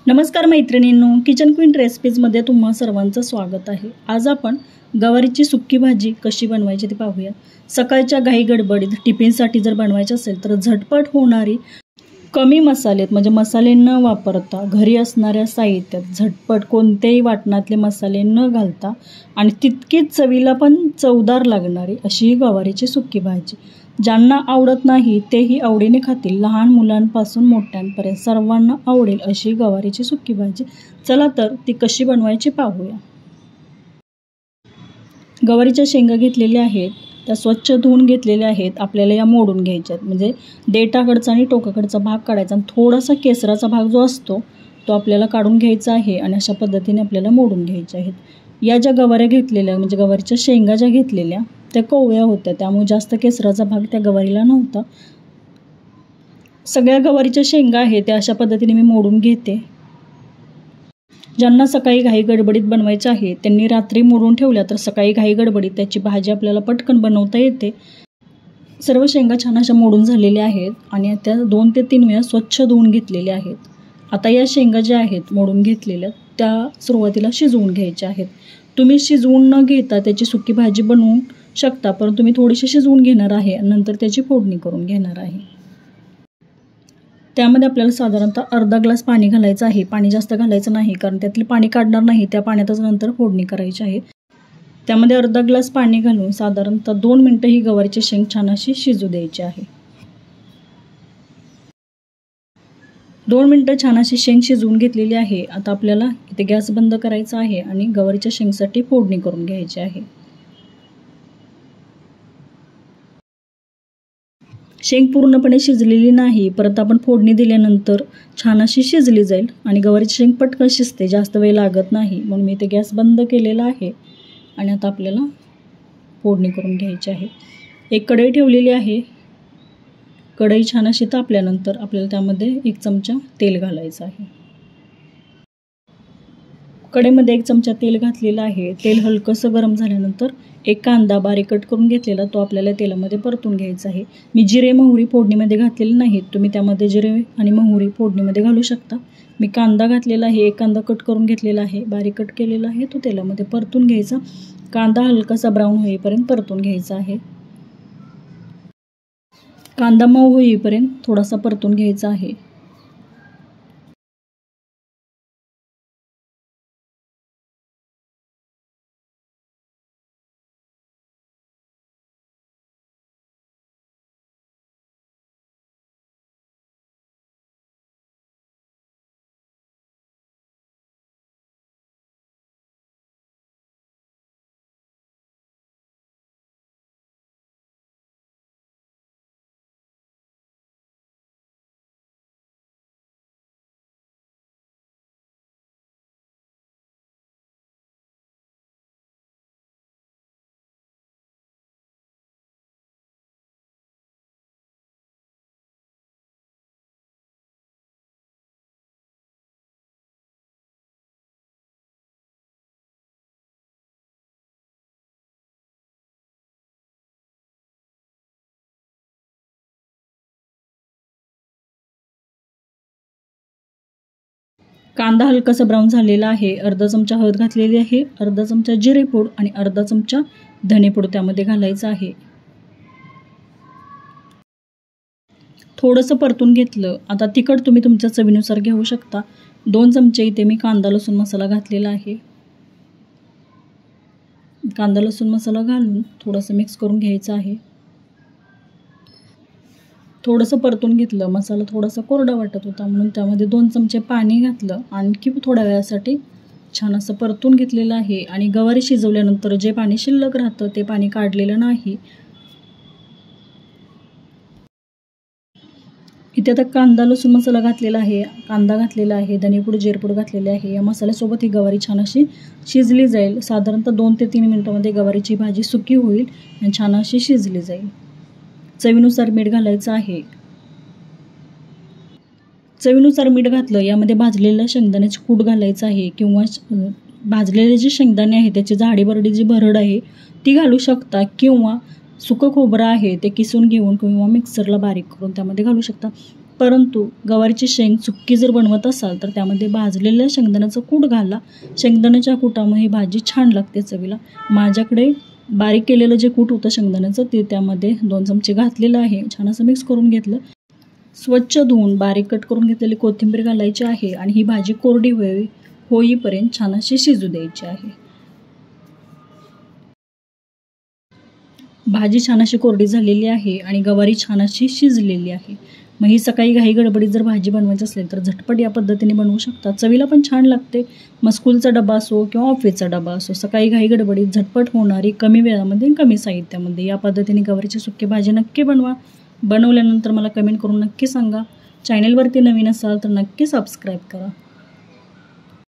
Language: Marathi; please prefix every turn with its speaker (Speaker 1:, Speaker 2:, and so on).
Speaker 1: नमस्कार मैत्रिणींनो, किचन क्वीन रेसिपीजमध्ये तुम्हा सर्वांचं स्वागत आहे। आज आपण गवारीची सुक्की भाजी कशी बनवायची ते पाहूया। सकाळच्या घाई गडबडीत टिफिनसाठी जर बनवायची असेल तर झटपट होणारी, कमी मसालेत म्हणजे मसाले न वापरता घरी असणाऱ्या साहित्यात झटपट कोणत्याही वाटणातले मसाले न घालता आणि तितकीच चवीला पण चवदार लागणारी अशी गवारीची सुक्की भाजी। ज्यांना आवडत नाही तेही आवडीने खातील, लहान मुलांपासून मोठ्यांपर्यंत सर्वांना आवडेल अशी गवारीची सुक्की भाजी। चला तर ती कशी बनवायची पाहूया। गवारीच्या शेंगा घेतलेल्या आहेत, त्या स्वच्छ धुवून घेतलेल्या आहेत। आपल्याला या मोडून घ्यायच्या आहेत, म्हणजे देठाकडचा आणि टोकाकडचा भाग काढायचा आणि थोडासा केसराचा भाग जो असतो तो आपल्याला काढून घ्यायचा आहे आणि अशा पद्धतीने आपल्याला मोडून घ्यायच्या आहेत। या ज्या गवाऱ्या घेतलेल्या म्हणजे गवारीच्या शेंगा ज्या घेतलेल्या त्या कोवळ्या होत्या, त्यामुळे जास्त केसराचा भाग त्या गवारीला नव्हता। सगळ्या गवारीच्या शेंगा आहेत त्या अशा पद्धतीने मी मोडून घेते। ज्यांना सकाळी घाई गडबडीत बनवायचं आहे त्यांनी रात्री मोडून ठेवल्या तर सकाळी घाई गडबडीत त्याची भाजी आपल्याला पटकन बनवता येते। सर्व शेंगा छान अशा मोडून झालेल्या आहेत आणि त्या 2 ते 3 वेळा स्वच्छ धुवून घेतलेल्या आहेत। आता या शेंगा ज्या आहेत मोडून घेतलेल्या त्या सुरुवातीला शिजवून घ्यायच्या आहेत। तुम्ही शिजवून न घेता त्याची सुकी भाजी बनवू शकता, परंतु मी थोडीशी शिजवून घेणार आहे आणि नंतर त्याची फोडणी करून घेणार आहे। त्यामध्ये आपल्याला साधारणतः अर्धा ग्लास पाणी घालायचं आहे। पाणी जास्त घालायचं नाही, कारण त्यातले पाणी काढणार नाही, त्या पाण्यातच नंतर फोडणी करायची आहे। त्यामध्ये अर्धा ग्लास पाणी घालून साधारणतः 2 मिनिटं ही गवारीची शेंग छान अशी शिजू द्यायची आहे। 2 मिनिटं छान अशी शेंग शिजवून घेतलेली आहे। आता आपल्याला इथे गॅस बंद करायचा आहे आणि गवारीच्या शेंगसाठी फोडणी करून घ्यायची आहे। शेंग पूर्णपणे शिजलेली नाही, परत आपण फोडणी दिल्यानंतर छान अशी शिजली जाईल आणि गवारीची शेंग पटकन शिजते, जास्त वेळ लागत नाही। म्हणून मी इथे गॅस बंद केलेला आहे आणि आता आपल्याला फोडणी करून घ्यायची आहे। एक कढई ठेवलेली आहे। कढई छान अशी तापल्यानंतर आपल्याला त्यामध्ये 1 चमचा तेल घालायचं आहे। कढईमध्ये 1 चमचा तेल घातलेलं आहे। तेल हलकंसं गरम झाल्यानंतर 1 कांदा बारीक कट करून घेतलेला तो आपल्याला तेलामध्ये परतून घ्यायचा आहे। मी जिरे मोहरी फोडणीमध्ये घातलेले नाहीत, तुम्ही त्यामध्ये जिरे आणि मोहरी फोडणीमध्ये घालू शकता। मी कांदा घातलेला आहे, 1 कांदा कट करून घेतलेला आहे, बारीक कट केलेला आहे, तो तेलामध्ये परतून घ्यायचा। कांदा हलकासा ब्राऊन होईपर्यंत परतून घ्यायचा आहे। कांदा मऊ होईपर्यंत थोडासा परतून घ्यायचा आहे। कांदा हलकासा ब्राऊन झालेला आहे। अर्धा चमचा हळद घातलेली आहे, अर्धा चमचा जिरेपूड आणि अर्धा चमचा धनेपूड त्यामध्ये घालायचं आहे। थोडंसं परतून घेतलं। आता तिखट तुम्ही तुमच्या चवीनुसार घेऊ शकता। 2 चमचे इथे मी कांदा लसूण मसाला घातलेला आहे। कांदा लसूण मसाला घालून थोडंसं मिक्स करून घ्यायचं आहे। थोडंसं परतून घेतलं। मसाला थोडासा कोरडा वाटत होता म्हणून त्यामध्ये 2 चमचे पाणी घातलं आणखी थोड्या वेळासाठी छान असं परतून घेतलेलं आहे। आणि गवारी शिजवल्यानंतर जे पाणी शिल्लक राहतं ते पाणी काढलेलं नाही। इथे आता कांदा लसूण मसाला घातलेला आहे, कांदा घातलेला आहे, धनेपूड जिरेपूड घातलेले आहे। या मसाल्यासोबत ही गवारी छान अशी शिजली जाईल। साधारणतः 2 ते 3 मिनिटांमध्ये गवारीची भाजी सुकी होईल आणि छान अशी शिजली जाईल। चवीनुसार मीठ घालायचं आहे। चवीनुसार मीठ घातलं। यामध्ये भाजलेलं शेंगदाण्याचं कूट घालायचं आहे किंवा भाजलेले जे शेंगदाणे आहे त्याची जाडी बरडी जी भरड आहे ती घालू शकता किंवा सुकं खोबरं आहे ते किसून घेऊन किंवा मिक्सरला बारीक करून त्यामध्ये घालू शकता। परंतु गवारीची शेंग सुक्की जर बनवत असाल तर त्यामध्ये भाजलेल्या शेंगदाण्याचं कूट घाला. शेंगदाण्याच्या कुटामुळे ही भाजी छान लागते चवीला. माझ्याकडे बारीक केलेलं जे कूट होतं शेंगदाण्याचं ते त्यामध्ये 2 चमचे घातलेलं आहे. छान असं मिक्स करून घेतलं. स्वच्छ धुवून बारीक कट करून घेतलेली कोथिंबीर घालायची आहे आणि ही भाजी कोरडी होईपर्यंत छान अशी शिजू द्यायची आहे. भाजी छान अशी कोरडी झालेली आहे आणि गवारी छान अशी शिजलेली आहे. मग ही सकाळी घाई गडबडीत जर भाजी बनवायची असेल तर झटपट या पद्धतीने बनवू शकता. चवीला पण छान लागते. मग स्कूलचा डबा असो किंवा ऑफिसचा डबा असो, सकाळी घाई गडबडीत झटपट होणारी, कमी वेळामध्ये कमी साहित्यामध्ये या पद्धतीने गवारीची सुकी भाजी नक्की बनवा. बनवल्यानंतर मला कमेंट करून नक्की सांगा. चॅनलवरती नवीन असाल तर नक्की सबस्क्राईब करा.